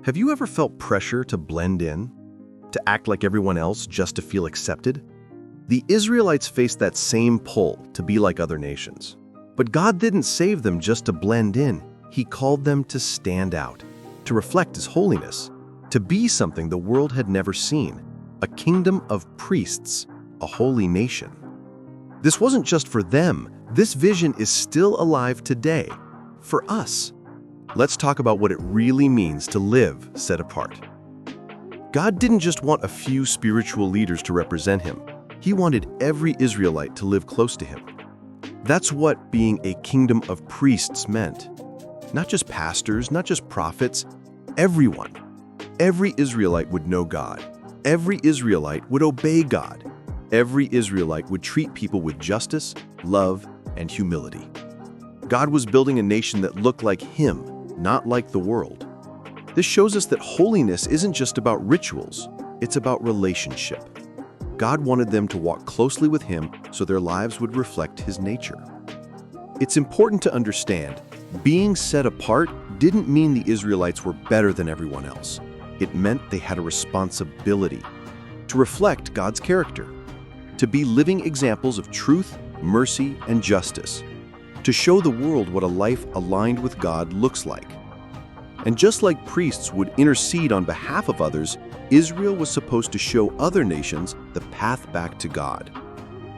Have you ever felt pressure to blend in? To act like everyone else just to feel accepted? The Israelites faced that same pull to be like other nations. But God didn't save them just to blend in. He called them to stand out, to reflect His holiness, to be something the world had never seen, a kingdom of priests, a holy nation. This wasn't just for them. This vision is still alive today, for us. Let's talk about what it really means to live set apart. God didn't just want a few spiritual leaders to represent Him. He wanted every Israelite to live close to Him. That's what being a kingdom of priests meant. Not just pastors, not just prophets, everyone. Every Israelite would know God. Every Israelite would obey God. Every Israelite would treat people with justice, love, and humility. God was building a nation that looked like Him, not like the world. This shows us that holiness isn't just about rituals, it's about relationship. God wanted them to walk closely with Him so their lives would reflect His nature. It's important to understand, being set apart didn't mean the Israelites were better than everyone else. It meant they had a responsibility to reflect God's character, to be living examples of truth, mercy, and justice, to show the world what a life aligned with God looks like. And just like priests would intercede on behalf of others, Israel was supposed to show other nations the path back to God.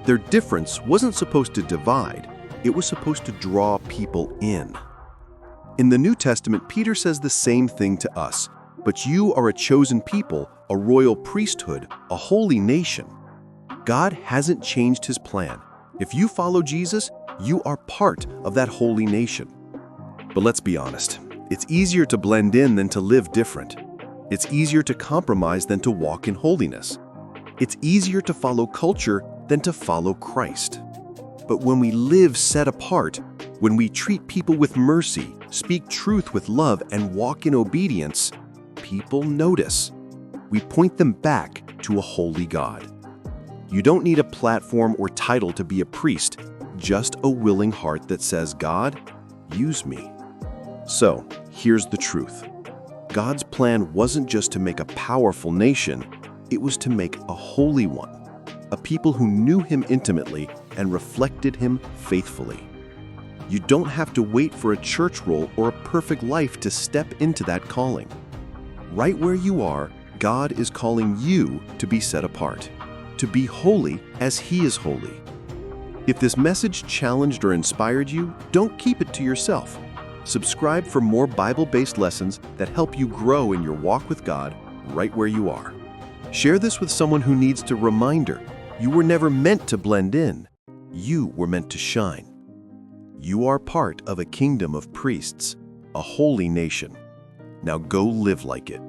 Their difference wasn't supposed to divide, it was supposed to draw people in. In the New Testament, Peter says the same thing to us, but you are a chosen people, a royal priesthood, a holy nation. God hasn't changed His plan. If you follow Jesus, you are part of that holy nation. But let's be honest, it's easier to blend in than to live different. It's easier to compromise than to walk in holiness. It's easier to follow culture than to follow Christ. But when we live set apart, when we treat people with mercy, speak truth with love, and walk in obedience, people notice. We point them back to a holy God. You don't need a platform or title to be a priest, just a willing heart that says, God, use me. So, here's the truth. God's plan wasn't just to make a powerful nation, it was to make a holy one, a people who knew Him intimately and reflected Him faithfully. You don't have to wait for a church roll or a perfect life to step into that calling. Right where you are, God is calling you to be set apart, to be holy as He is holy. If this message challenged or inspired you, don't keep it to yourself. Subscribe for more Bible-based lessons that help you grow in your walk with God right where you are. Share this with someone who needs a reminder. You were never meant to blend in. You were meant to shine. You are part of a kingdom of priests, a holy nation. Now go live like it.